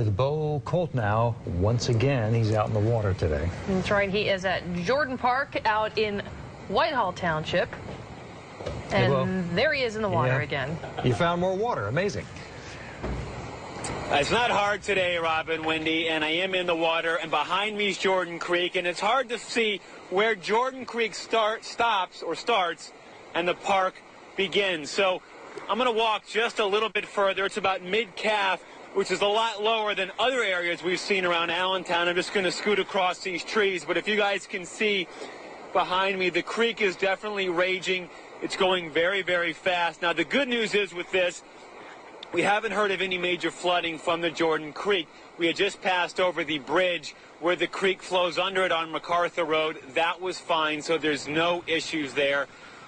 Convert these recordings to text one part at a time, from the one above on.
with Bo Koltnow. Once again, he's out in the water today. That's right. He is at Jordan Park out in Whiltehall Township. And there he is in the water again. You found more water. Amazing. It's not hard today, Robin, Wendy, and I am in the water, and behind me is Jordan Creek, and it's hard to see where Jordan Creek starts and the park begins. So I'm going to walk just a little bit further. It's about mid-calf, which is a lot lower than other areas we've seen around Allentown. I'm just going to scoot across these trees, but if you guys can see behind me, the creek is definitely raging. It's going very, very fast. Now, the good news is with this, we haven't heard of any major flooding from the Jordan Creek. We had just passed over the bridge where the creek flows under it on MacArthur Road. That was fine, so there's no issues there,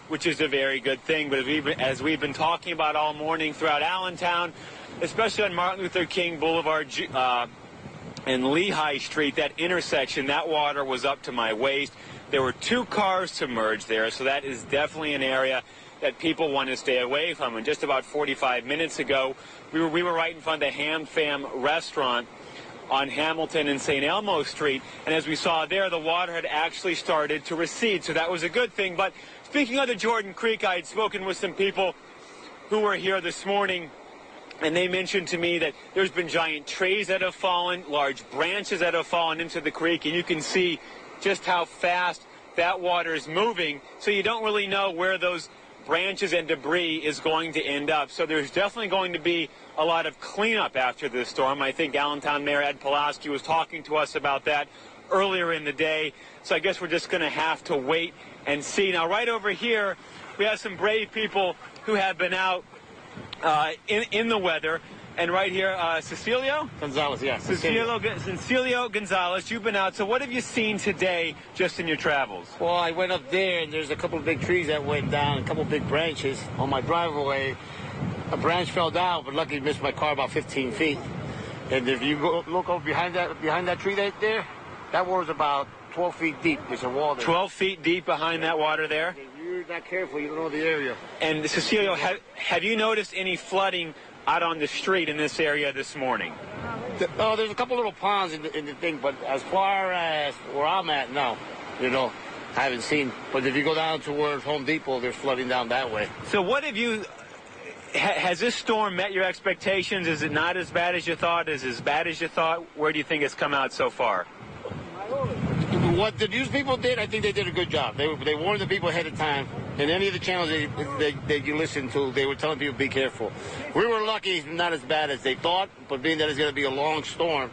which is a very good thing. But as we've been talking about all morning throughout Allentown, especially on Martin Luther King Boulevard and Lehigh Street, that intersection, that water was up to my waist. There were 2 cars submerged there, so that is definitely an area that people want to stay away from. And just about 45 minutes ago, we were right in front of the Ham Fam restaurant on Hamilton and St. Elmo Street. And as we saw there, the water had actually started to recede, so that was a good thing. But speaking of the Jordan Creek, I had spoken with some people who were here this morning, and they mentioned to me that there's been giant trees that have fallen, large branches that have fallen into the creek, and you can see just how fast that water is moving, so you don't really know where those branches and debris is going to end up. So there's definitely going to be a lot of cleanup after this storm. I think Allentown Mayor Ed Pulaski was talking to us about that earlier in the day. So I guess we're just going to have to wait and see. Now, right over here, we have some brave people who have been out in the weather. And right here, Cecilio Gonzalez, yeah. Cecilio Gonzalez, you've been out. So what have you seen today just in your travels? Well, I went up there, and there's a couple of big trees that went down, a couple of big branches. On my driveway, a branch fell down, but luckily missed my car about 15 feet. And if you look over behind that tree right there, that water's about 12 feet deep. There's a wall there. 12 feet deep behind that water there? If you're not careful, you don't know the area. And Cecilio, have you noticed any flooding out on the street in this area this morning? Oh, there's a couple little ponds in the thing, but as far as where I'm at, no. I haven't seen. But if you go down towards Home Depot, there's flooding down that way. So what have you, has this storm met your expectations? Is it not as bad as you thought? Is it as bad as you thought? Where do you think it's come out so far? What the news people did, I think they did a good job. They warned the people ahead of time. And any of the channels that you listen to, they were telling people be careful. We were lucky it's not as bad as they thought, but being that it's going to be a long storm,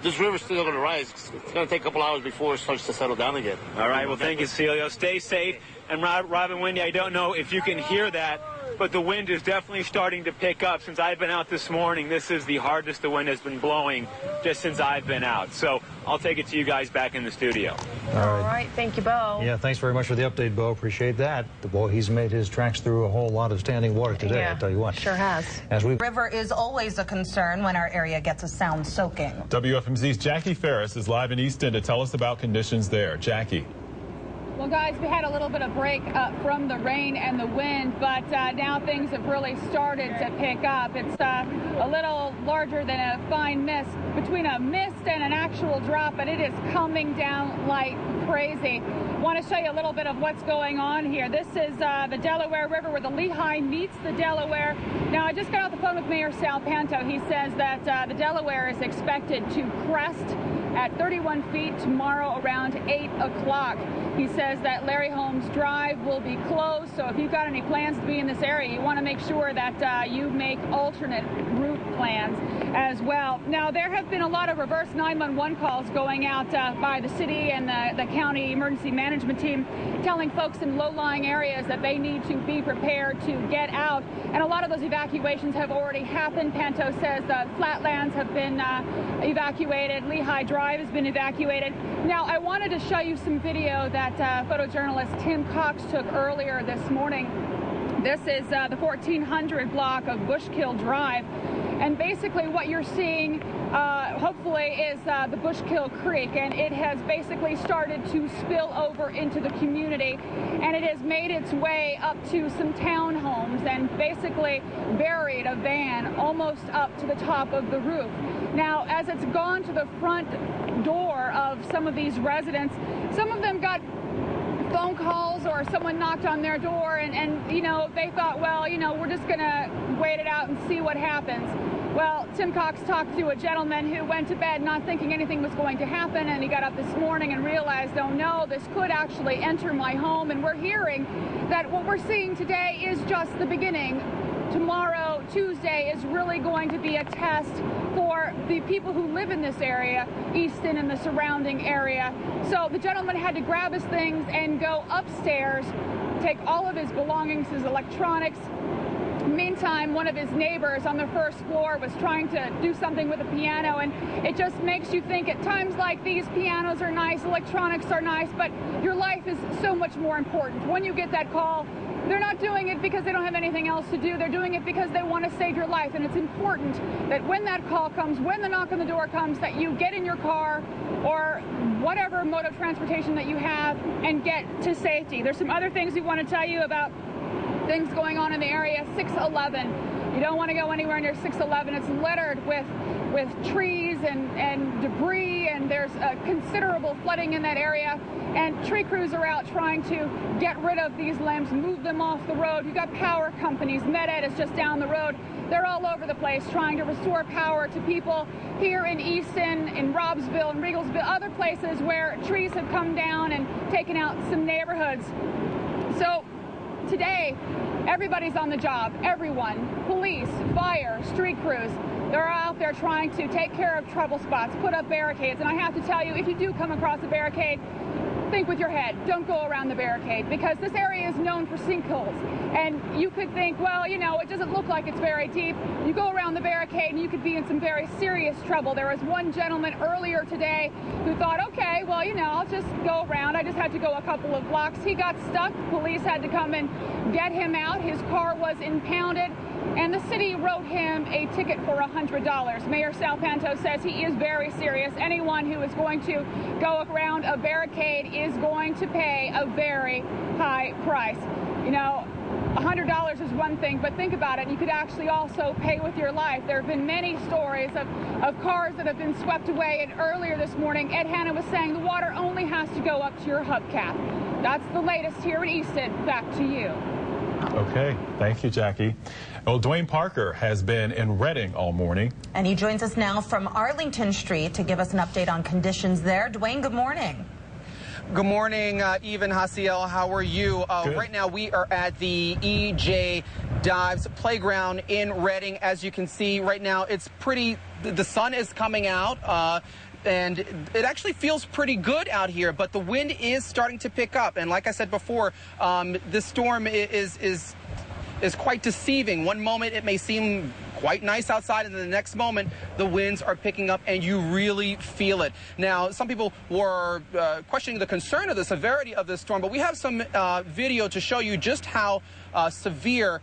this river's still going to rise. It's going to take a couple hours before it starts to settle down again. All right, well, thank you, Celio. Stay safe. And Robin, Wendy, I don't know if you can hear that, but the wind is definitely starting to pick up. Since I've been out this morning, this is the hardest the wind has been blowing just since I've been out. So I'll take it to you guys back in the studio. All right. Thank you, Bo. Yeah, thanks very much for the update, Bo. Appreciate that. Boy, he's made his tracks through a whole lot of standing water today, yeah, I'll tell you what. Sure has. The river is always a concern when our area gets a sound soaking. WFMZ's Jaccii Farris is live in Easton to tell us about conditions there. Jaccii. Well, guys, we had a little bit of break from the rain and the wind, but now things have really started to pick up. It's a little larger than a fine mist, between a mist and an actual drop, but it is coming down like crazy. Want to show you a little bit of what's going on here. This is the Delaware River where the Lehigh meets the Delaware. Now, I just got off the phone with Mayor Sal Panto. He says that the Delaware is expected to crest at 31 feet tomorrow around 8 o'clock. He says that Larry Holmes Drive will be closed, so if you've got any plans to be in this area, you want to make sure that you make alternate route plans as well. Now, there have been a lot of reverse 911 calls going out by the city and the county emergency management team telling folks in low-lying areas that they need to be prepared to get out. And a lot of those evacuations have already happened. Panto says the Flatlands have been evacuated. Lehigh Drive has been evacuated. Now, I wanted to show you some video that photojournalist Tim Cox took earlier this morning. This is the 1400 block of Bushkill Drive. And basically what you're seeing, hopefully, is the Bushkill Creek. And it has basically started to spill over into the community. And it has made its way up to some townhomes and basically buried a van almost up to the top of the roof. Now, as it's gone to the front door of some of these residents, some of them got phone calls or someone knocked on their door and you know, they thought, well, you know, we're just going to wait it out and see what happens. Well, Tim Cox talked to a gentleman who went to bed not thinking anything was going to happen, and he got up this morning and realized, oh no, this could actually enter my home. And we're hearing that what we're seeing today is just the beginning. Tomorrow, Tuesday, is really going to be a test for the people who live in this area, Easton and the surrounding area. So the gentleman had to grab his things and go upstairs, take all of his belongings, his electronics. Meantime, one of his neighbors on the first floor was trying to do something with a piano, and it just makes you think at times like these, pianos are nice, electronics are nice, but your life is so much more important. When you get that call, they're not doing it because they don't have anything else to do. They're doing it because they want to save your life. And it's important that when that call comes, when the knock on the door comes, that you get in your car or whatever mode of transportation that you have and get to safety. There's some other things we want to tell you about things going on in the area. 611. You don't want to go anywhere near 611. It's littered with trees and debris, and there's considerable flooding in that area. And tree crews are out trying to get rid of these limbs, move them off the road. You've got power companies. MedEd is just down the road. They're all over the place trying to restore power to people here in Easton, in Robsville, and Regalsville, other places where trees have come down and taken out some neighborhoods. So today, everybody's on the job. Everyone, police, fire, street crews. They're out there trying to take care of trouble spots, put up barricades. And I have to tell you, if you do come across a barricade, think with your head. Don't go around the barricade, because this area is known for sinkholes. And you could think, well, you know, it doesn't look like it's very deep. You go around the barricade and you could be in some very serious trouble. There was one gentleman earlier today who thought, okay, well, you know, I'll just go around. I just had to go a couple of blocks. He got stuck. Police had to come and get him out. His car was impounded, and the city wrote him a ticket for $100. Mayor Salpanto says he is very serious. Anyone who is going to go around a barricade is going to pay a very high price. You know, $100 is one thing, but think about it. You could actually also pay with your life. There have been many stories of cars that have been swept away. And earlier this morning, Ed Hanna was saying the water only has to go up to your hubcap. That's the latest here in Easton. Back to you. Okay, thank you, Jackie. Well, Dwayne Parker has been in Reading all morning. And he joins us now from Arlington Street to give us an update on conditions there. Dwayne, good morning. Good morning, Eve and Jaciel. How are you? Right now, we are at the EJ Dives Playground in Reading. As you can see right now, it's pretty, the sun is coming out. And it actually feels pretty good out here, but the wind is starting to pick up. And like I said before, this storm is quite deceiving. One moment it may seem quite nice outside, and then the next moment the winds are picking up and you really feel it. Now, some people were questioning the concern of the severity of this storm, but we have some video to show you just how severe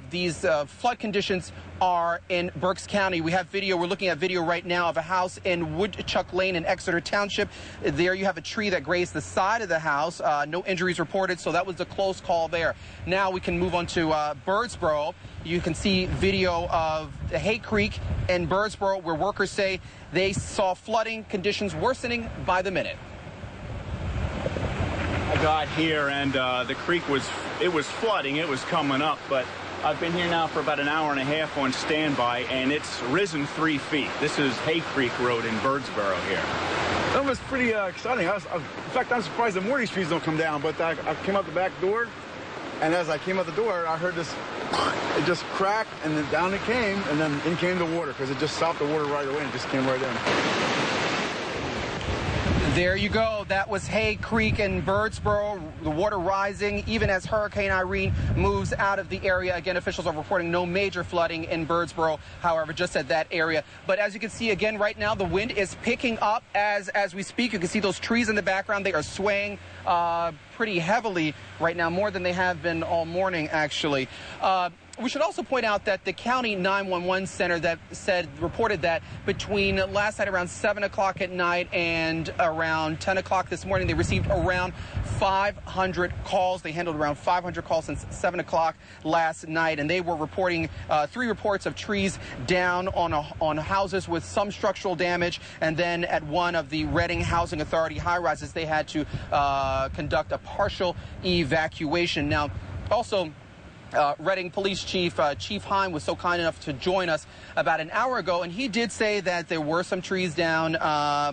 these flood conditions are in Berks County. We have video. We're looking at video right now of a house in Woodchuck Lane in Exeter Township. There you have a tree that grazed the side of the house. No injuries reported, so that was a close call there. Now we can move on to Birdsboro. You can see video of the Hay Creek in Birdsboro, where workers say they saw flooding conditions worsening by the minute. I got here and the creek was flooding. It was coming up, but I've been here now for about an hour and a half on standby, and it's risen 3 feet. This is Hay Creek Road in Birdsboro here. That was pretty exciting. In fact, I'm surprised the morning trees don't come down, but I came out the back door, and as I came out the door, I heard this, it just cracked, and then down it came, and then in came the water, because it just stopped the water right away, and it just came right in. There you go. That was Hay Creek in Birdsboro. The water rising even as Hurricane Irene moves out of the area. Again, officials are reporting no major flooding in Birdsboro, however, just at that area. But as you can see again right now, the wind is picking up as we speak. You can see those trees in the background. They are swaying pretty heavily right now, more than they have been all morning, actually. we should also point out that the county 911 center reported that between last night around 7 o'clock at night and around 10 o'clock this morning, they received around 500 calls. They handled around 500 calls since 7 o'clock last night, and they were reporting 3 reports of trees down on houses with some structural damage, and then at one of the Reading Housing Authority high-rises, they had to conduct a partial evacuation. Now, also, Reading Police Chief Hine was so kind enough to join us about an hour ago, and he did say that there were some trees down,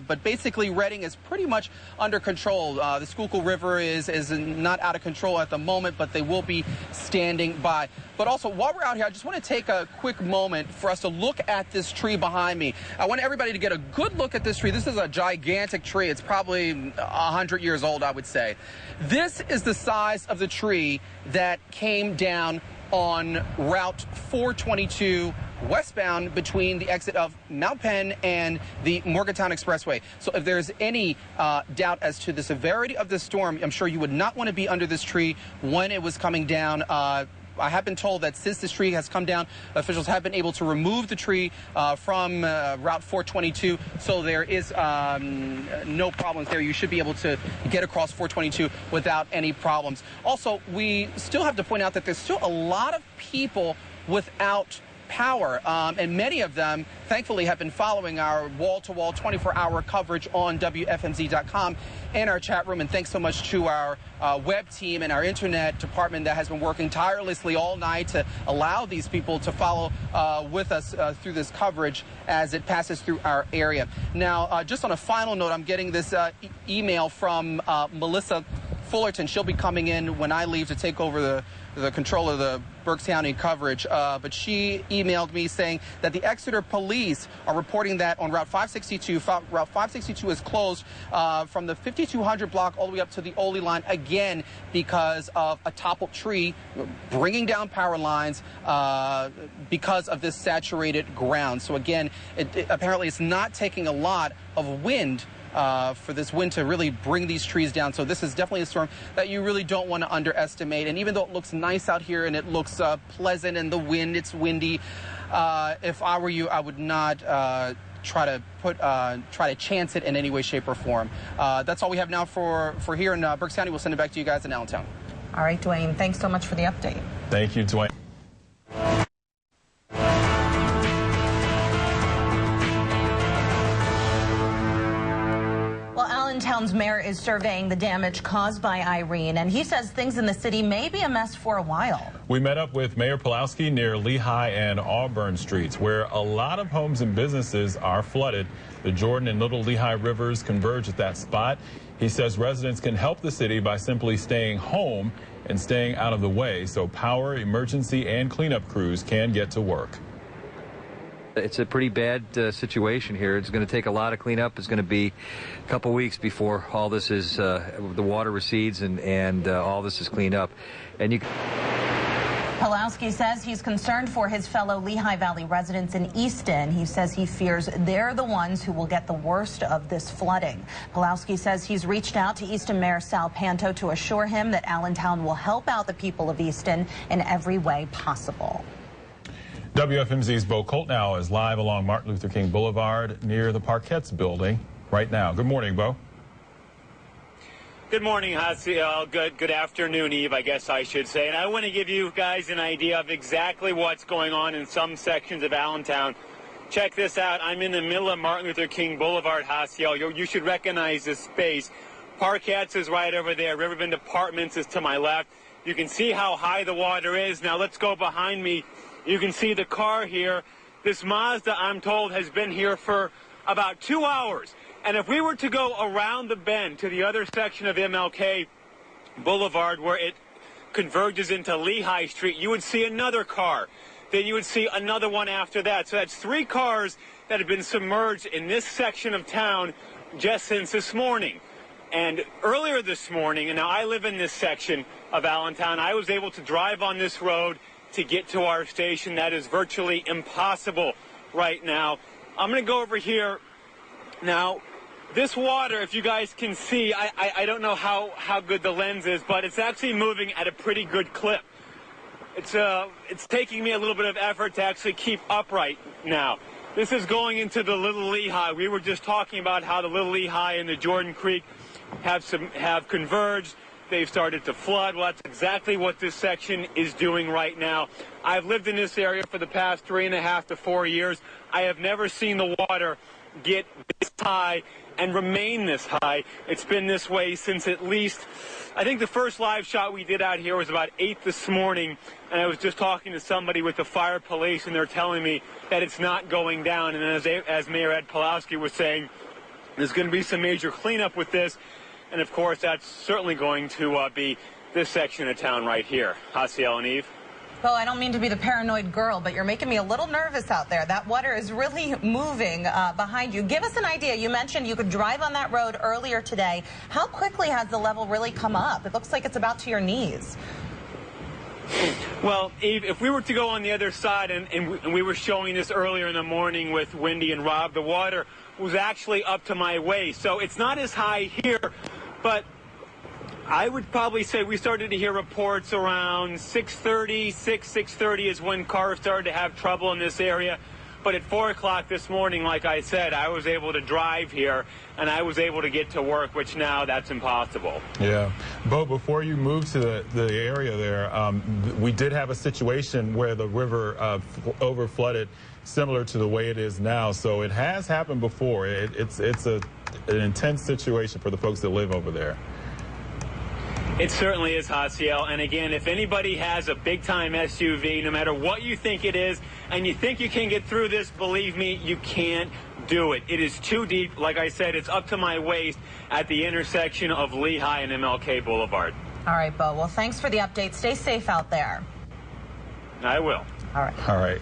but basically Reading is pretty much under control. The Schuylkill River is not out of control at the moment, but they will be standing by. But also, while we're out here, I just want to take a quick moment for us to look at this tree behind me. I want everybody to get a good look at this tree. This is a gigantic tree. It's probably 100 years old, I would say. This is the size of the tree that came down on Route 422 westbound between the exit of Mount Penn and the Morgantown Expressway. So if there's any doubt as to the severity of this storm, I'm sure you would not want to be under this tree when it was coming down. I have been told that since this tree has come down, officials have been able to remove the tree from Route 422, so there is no problems there. You should be able to get across 422 without any problems. Also, we still have to point out that there's still a lot of people without power, and many of them, thankfully, have been following our wall-to-wall 24-hour coverage on WFMZ.com in our chat room. And thanks so much to our web team and our internet department that has been working tirelessly all night to allow these people to follow with us through this coverage as it passes through our area. Now, just on a final note, I'm getting this email from Melissa Fullerton. She'll be coming in when I leave to take over the control of the Berks County coverage, but she emailed me saying that the Exeter police are reporting that on Route 562, Route 562 is closed from the 5200 block all the way up to the Oley line, again because of a toppled tree bringing down power lines because of this saturated ground. So again, apparently it's not taking a lot of wind for this wind to really bring these trees down. So this is definitely a storm that you really don't want to underestimate. And even though it looks nice out here and it looks pleasant and the wind, it's windy, if I were you, I would not try to chance it in any way, shape, or form. That's all we have now for here in Berks County. We'll send it back to you guys in Allentown. All right, Dwayne, thanks so much for the update. Thank you, Dwayne. Allentown's mayor is surveying the damage caused by Irene, and he says things in the city may be a mess for a while. We met up with Mayor Pulowski near Lehigh and Auburn Streets, where a lot of homes and businesses are flooded. The Jordan and Little Lehigh rivers converge at that spot. He says residents can help the city by simply staying home and staying out of the way so power, emergency, and cleanup crews can get to work. It's a pretty bad situation here. It's going to take a lot of cleanup. It's going to be a couple weeks before all this is, the water recedes and all this is cleaned up. And Pulowski says he's concerned for his fellow Lehigh Valley residents in Easton. He says he fears they're the ones who will get the worst of this flooding. Pulowski says he's reached out to Easton Mayor Sal Panto to assure him that Allentown will help out the people of Easton in every way possible. WFMZ's Bo Koltnow is live along Martin Luther King Boulevard near the Parquette's building right now. Good morning, Bo. Good morning, Jaciel. Good afternoon, Eve, I guess I should say. And I want to give you guys an idea of exactly what's going on in some sections of Allentown. Check this out. I'm in the middle of Martin Luther King Boulevard, Jaciel. You should recognize this space. Parquette's is right over there. Riverbend Apartments is to my left. You can see how high the water is. Now let's go behind me. You can see the car here. This Mazda, I'm told, has been here for about 2 hours. And if we were to go around the bend to the other section of MLK Boulevard where it converges into Lehigh Street, you would see another car. Then you would see another one after that. So that's 3 cars that have been submerged in this section of town just since this morning. And earlier this morning, and now I live in this section of Allentown, I was able to drive on this road to get to our station. That is virtually impossible right now. I'm going to go over here. Now, this water, if you guys can see, I don't know how good the lens is, but it's actually moving at a pretty good clip. It's taking me a little bit of effort to actually keep upright now. This is going into the Little Lehigh. We were just talking about how the Little Lehigh and the Jordan Creek have converged. They've started to flood. Well, that's exactly what this section is doing right now. I've lived in this area for the past 3.5 to 4 years. I have never seen the water get this high and remain this high. It's been this way since at least, I think the first live shot we did out here was about 8 this morning, and I was just talking to somebody with the fire police, and they're telling me that it's not going down. And as Mayor Ed Pawlowski was saying, there's going to be some major cleanup with this. And, of course, that's certainly going to be this section of town right here. Jaciel and Eve. Well, I don't mean to be the paranoid girl, but you're making me a little nervous out there. That water is really moving behind you. Give us an idea. You mentioned you could drive on that road earlier today. How quickly has the level really come up? It looks like it's about to your knees. Well, Eve, if we were to go on the other side, and we were showing this earlier in the morning with Wendy and Rob, the water was actually up to my waist. So it's not as high here, but I would probably say we started to hear reports around 6:30 is when cars started to have trouble in this area. But at 4 o'clock this morning, like I said, I was able to drive here, and I was able to get to work, which now that's impossible. Yeah. Bo, before you moved to the area there, we did have a situation where the river overflooded similar to the way it is now. So it has happened before. It's an intense situation for the folks that live over there. It certainly is, Jaciel. And again, if anybody has a big-time SUV, no matter what you think it is, and you think you can get through this, believe me, you can't do it. It is too deep. Like I said, it's up to my waist at the intersection of Lehigh and MLK Boulevard. All right, Bo. Well, thanks for the update. Stay safe out there. I will. All right. All right.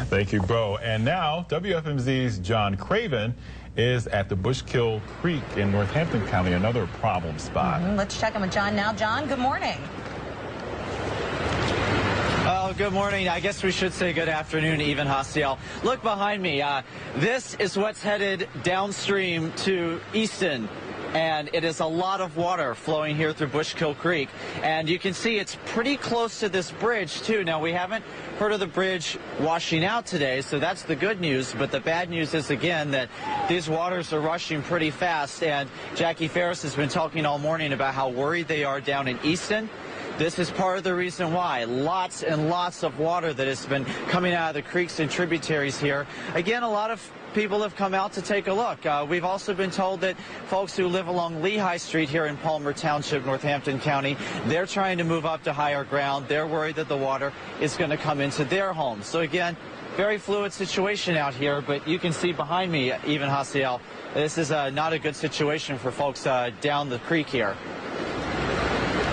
Thank you, Bo. And now, WFMZ's John Craven is at the Bushkill Creek in Northampton County, another problem spot. Let's check in with John now. John, good morning. Oh, good morning. I guess we should say good afternoon, even, Jaciel. Look behind me. This is what's headed downstream to Easton. And it is a lot of water flowing here through Bushkill Creek. And you can see it's pretty close to this bridge, too. Now, we haven't heard of the bridge washing out today, so that's the good news. But the bad news is, again, that these waters are rushing pretty fast. And Jaccii Farris has been talking all morning about how worried they are down in Easton. This is part of the reason why. Lots and lots of water that has been coming out of the creeks and tributaries here. Again, a lot of people have come out to take a look. We've also been told that folks who live along Lehigh Street here in Palmer Township, Northampton County, they're trying to move up to higher ground. They're worried that the water is going to come into their homes. So again, very fluid situation out here, but you can see behind me, even, Jaciel, this is not a good situation for folks down the creek here.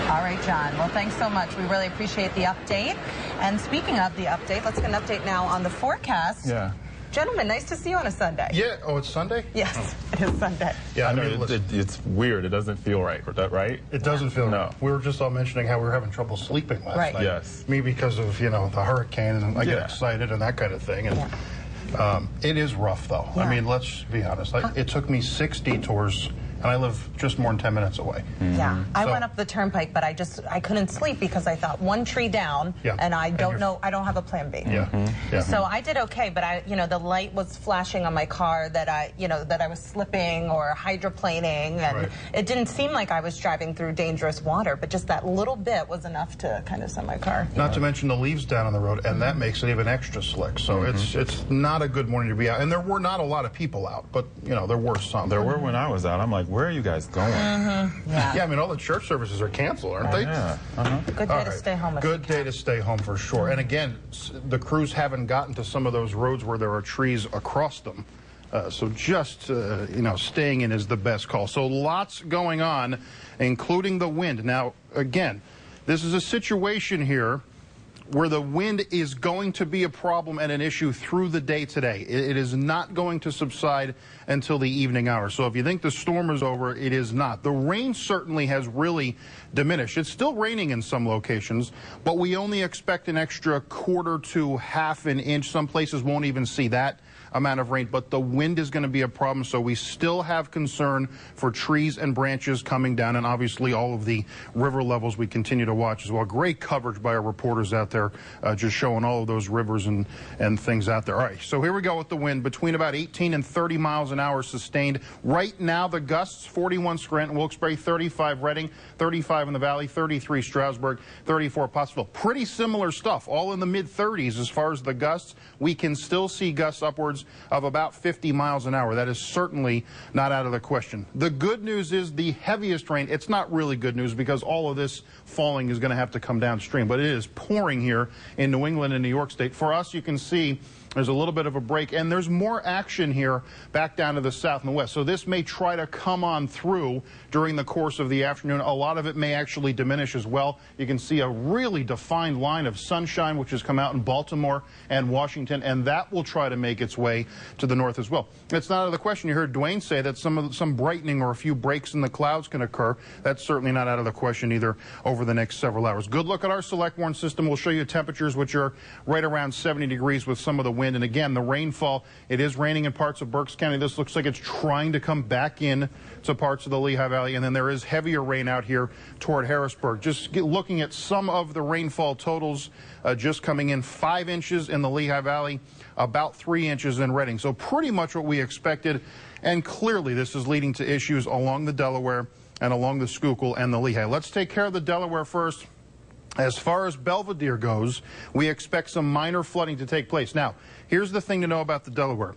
All right, John. Well, thanks so much. We really appreciate the update. And speaking of the update, let's get an update now on the forecast. Yeah. Gentlemen, nice to see you on a Sunday. Yeah. Oh, it's Sunday? Yes, it is Sunday. Yeah, I know it's weird. It doesn't feel right. Right? It doesn't feel right. We were just all mentioning how we were having trouble sleeping last night. Yes. Me because of, the hurricane, and I get excited and that kind of thing. And it is rough, though. I mean, let's be honest. It took me 6 detours, and I live just more than 10 minutes away. Yeah, I went up the turnpike, but I couldn't sleep because I thought one tree down, and I don't have a plan B. So I did okay, but the light was flashing on my car that I was slipping or hydroplaning, and it didn't seem like I was driving through dangerous water, but just that little bit was enough to kind of send my car. Not to mention the leaves down on the road, and that makes it even extra slick. So it's not a good morning to be out. And there were not a lot of people out, but there were some. There were when I was out. I'm like, where are you guys going? Yeah, I mean, all the church services are canceled, aren't they? Yeah. Good day to stay home. Good day to stay home for sure. And again, the crews haven't gotten to some of those roads where there are trees across them. So just, staying in is the best call. So lots going on, including the wind. Now, again, this is a situation here where the wind is going to be a problem and an issue through the day today. It is not going to subside until the evening hours. So if you think the storm is over, it is not. The rain certainly has really diminished. It's still raining in some locations, but we only expect an extra 1/4 to 1/2 inch. Some places won't even see that amount of rain, but the wind is going to be a problem, so we still have concern for trees and branches coming down, and obviously all of the river levels we continue to watch as well. Great coverage by our reporters out there, just showing all of those rivers and things out there. All right, so here we go with the wind, between about 18 and 30 miles an hour sustained. Right now, the gusts, 41 Scranton, Wilkes-Barre, 35 Reading, 35 in the Valley, 33 Stroudsburg, 34 Pottsville. Pretty similar stuff, all in the mid-30s as far as the gusts. We can still see gusts upwards of about 50 miles an hour. That is certainly not out of the question. The good news is the heaviest rain. It's not really good news because all of this falling is going to have to come downstream, but it is pouring here in New England and New York State. For us, you can see there's a little bit of a break, and there's more action here back down to the south and the west. So this may try to come on through during the course of the afternoon. A lot of it may actually diminish as well. You can see a really defined line of sunshine, which has come out in Baltimore and Washington, and that will try to make its way to the north as well. It's not out of the question. You heard Dwayne say that some brightening or a few breaks in the clouds can occur. That's certainly not out of the question either over the next several hours. Good look at our select warn system. We'll show you temperatures which are right around 70 degrees with some of the wind. And again, the rainfall, it is raining in parts of Berks County. This looks like it's trying to come back in to parts of the Lehigh Valley. And then there is heavier rain out here toward Harrisburg. Just looking at some of the rainfall totals, just coming in 5 inches in the Lehigh Valley, about 3 inches in Reading. So pretty much what we expected. And clearly this is leading to issues along the Delaware and along the Schuylkill and the Lehigh. Let's take care of the Delaware first. As far as Belvedere goes, we expect some minor flooding to take place. Now, here's the thing to know about the Delaware.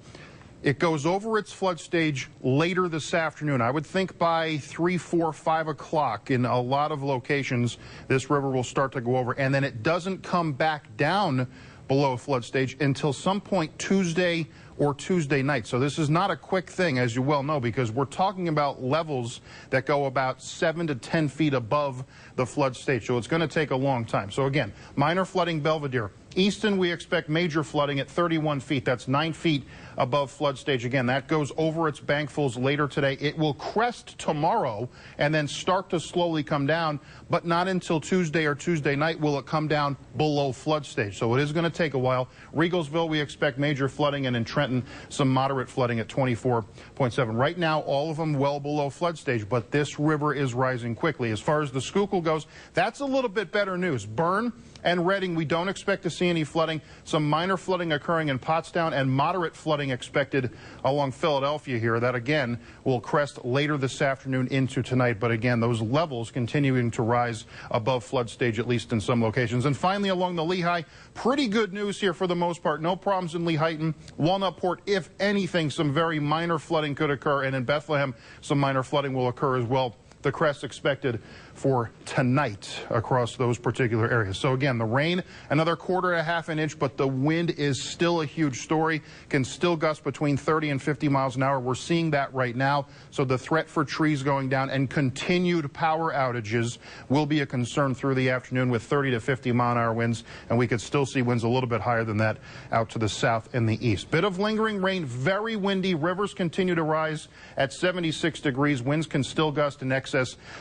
It goes over its flood stage later this afternoon. I would think by 3, 4, 5 o'clock in a lot of locations, this river will start to go over, and then it doesn't come back down below flood stage until some point Tuesday or Tuesday night. So this is not a quick thing, as you well know, because we're talking about levels that go about 7 to 10 feet above the flood stage. So it's going to take a long time. So again, minor flooding Belvedere. Easton, we expect major flooding at 31 feet. That's 9 feet above flood stage. Again, that goes over its bankfuls later today. It will crest tomorrow and then start to slowly come down, but not until Tuesday or Tuesday night will it come down below flood stage. So it is going to take a while. Regalsville, we expect major flooding, and in Trenton, some moderate flooding at 24.7. Right now, all of them well below flood stage, but this river is rising quickly. As far as the Schuylkill goes, that's a little bit better news. Bern and Reading, we don't expect to see any flooding. Some minor flooding occurring in Pottstown and moderate flooding expected along Philadelphia here. That, again, will crest later this afternoon into tonight. But, again, those levels continuing to rise above flood stage, at least in some locations. And finally, along the Lehigh, pretty good news here for the most part. No problems in Lehighton. Walnutport, if anything, some very minor flooding could occur. And in Bethlehem, some minor flooding will occur as well. The crest expected for tonight across those particular areas. So again, the rain, another quarter to half an inch, but the wind is still a huge story. Can still gust between 30 and 50 miles an hour. We're seeing that right now. So the threat for trees going down and continued power outages will be a concern through the afternoon with 30 to 50 mile an hour winds. And we could still see winds a little bit higher than that out to the south and the east. Bit of lingering rain, very windy. Rivers continue to rise at 76 degrees. Winds can still gust in excess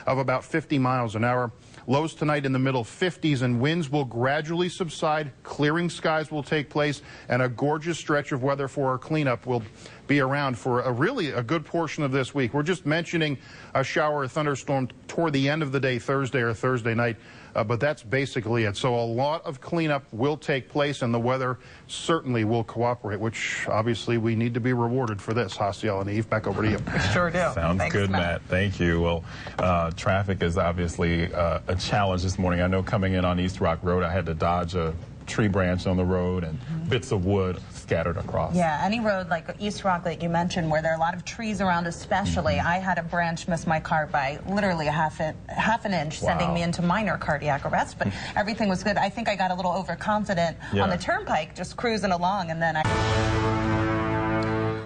of about 50 miles an hour. Lows tonight in the middle 50s, and winds will gradually subside. Clearing skies will take place, and a gorgeous stretch of weather for our cleanup will be around for really a good portion of this week. We're just mentioning a shower or thunderstorm toward the end of the day, Thursday or Thursday night. But that's basically it. So a lot of cleanup will take place, and the weather certainly will cooperate, which obviously we need to be rewarded for this. Jaciel and Eve, back over to you. Sure do. Sounds Thanks, good, Matt. Thank you. Well, traffic is obviously a challenge this morning. I know coming in on East Rock Road, I had to dodge a tree branch on the road and bits of wood scattered across. Yeah, any road like East Rock that you mentioned where there are a lot of trees around especially, I had a branch miss my car by literally a half an inch, sending me into minor cardiac arrest, but everything was good. I think I got a little overconfident on the turnpike, just cruising along, and then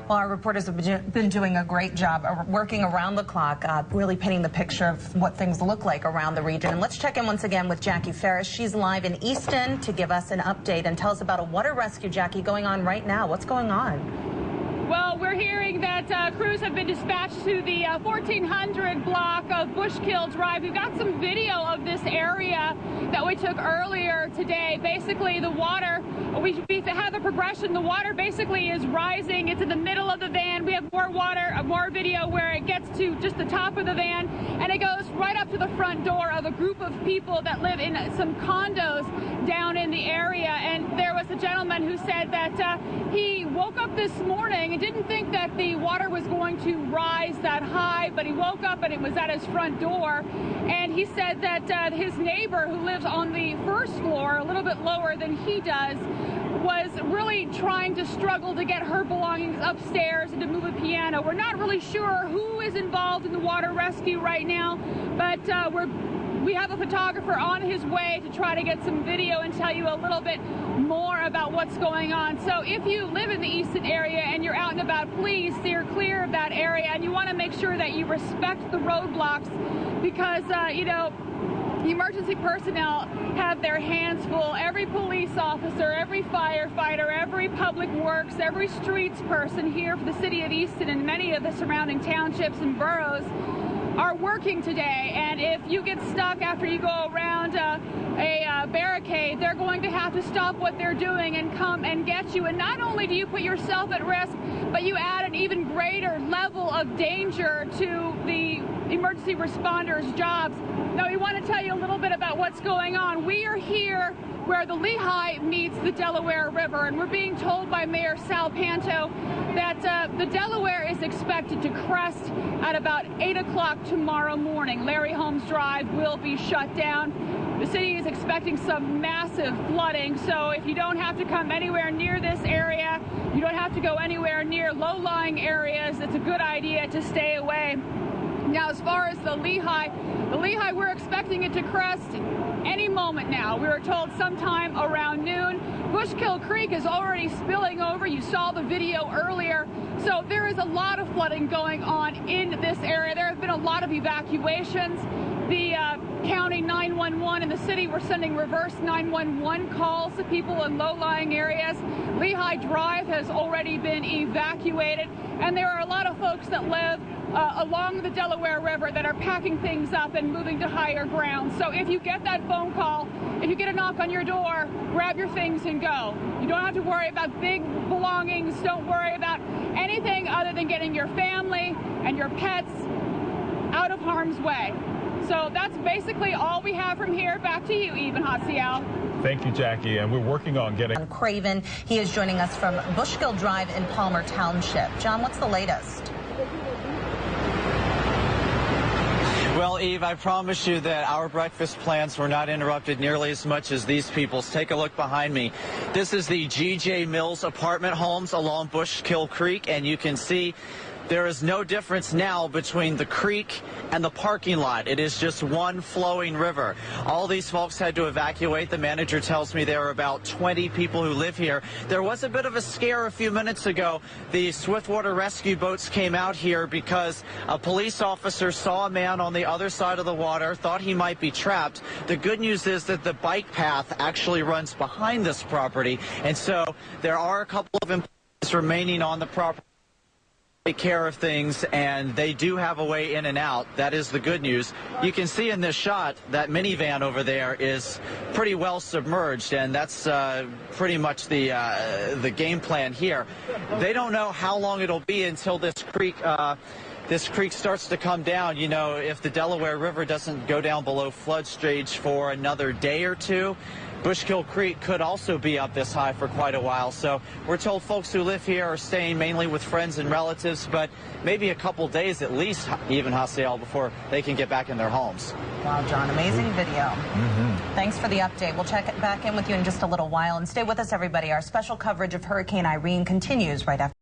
Well, our reporters have been doing a great job working around the clock, really painting the picture of what things look like around the region. And let's check in once again with Jaccii Farris. She's live in Easton to give us an update and tell us about a water rescue, Jaccii, going on right now. What's going on? Well, we're hearing that crews have been dispatched to the 1400 block of Bushkill Drive. We've got some video of this area that we took earlier today. Basically, the water we have a progression. The water basically is rising. It's in the middle of the van. We have more water, more video where it gets to just the top of the van, and it goes right up to the front door of a group of people that live in some condos down in the area. And there was a gentleman who said that he woke up this morning and didn't think that the water was going to rise that high, but he woke up and it was at his front door. And he said that his neighbor, who lives on the first floor, a little bit lower than he does, was really trying to struggle to get her belongings upstairs and to move a piano. We're not really sure who is involved in the water rescue right now, but we have a photographer on his way to try to get some video and tell you a little bit more about what's going on. So if you live in the Easton area and you're out and about, please steer clear of that area, and you want to make sure that you respect the roadblocks, because, you know, emergency personnel have their hands full. Every police officer, every firefighter, every public works, every streets person here for the city of Easton and many of the surrounding townships and boroughs are working today. And if you get stuck after you go around a barricade, they're going to have to stop what they're doing and come and get you. And not only do you put yourself at risk, but you add an even greater level of danger to the emergency responders' jobs. Now, we want to tell you a little bit about what's going on. We are here where the Lehigh meets the Delaware River, and we're being told by Mayor Sal Panto that the Delaware is expected to crest at about 8 o'clock tomorrow morning. Larry Holmes Drive will be shut down. The city is expecting some massive flooding, so if you don't have to come anywhere near this area, you don't have to go anywhere near low-lying areas, it's a good idea to stay away. Now, as far as the Lehigh, we're expecting it to crest any moment now. We were told sometime around noon. Bushkill Creek is already spilling over. You saw the video earlier. So there is a lot of flooding going on in this area. There have been a lot of evacuations. The county 911 and the city were sending reverse 911 calls to people in low-lying areas. Lehigh Drive has already been evacuated, and there are a lot of folks that live along the Delaware River that are packing things up and moving to higher ground. So if you get that phone call, if you get a knock on your door, grab your things and go. You don't have to worry about big belongings. Don't worry about anything other than getting your family and your pets out of harm's way. So that's basically all we have from here. Back to you, Eve and Jaciel. Thank you, Jackie. And we're working on getting... Craven, he is joining us from Bushkill Drive in Palmer Township. John, what's the latest? Well, Eve, I promise you that our breakfast plans were not interrupted nearly as much as these people's. Take a look behind me. This is the G.J. Mills apartment homes along Bushkill Creek, and you can see there is no difference now between the creek and the parking lot. It is just one flowing river. All these folks had to evacuate. The manager tells me there are about 20 people who live here. There was a bit of a scare a few minutes ago. The swiftwater rescue boats came out here because a police officer saw a man on the other side of the water, thought he might be trapped. The good news is that the bike path actually runs behind this property, and so there are a couple of employees remaining on the property. Take care of things, and they do have a way in and out. That is the good news. You can see in this shot that minivan over there is pretty well submerged, and that's pretty much the game plan here. They don't know how long it'll be until this creek starts to come down. You know, if the Delaware River doesn't go down below flood stage for another day or two, Bushkill Creek could also be up this high for quite a while. So we're told folks who live here are staying mainly with friends and relatives, but maybe a couple days at least, even Jaciel, before they can get back in their homes. Wow, John, amazing video. Thanks for the update. We'll check back in with you in just a little while. And stay with us, everybody. Our special coverage of Hurricane Irene continues right after.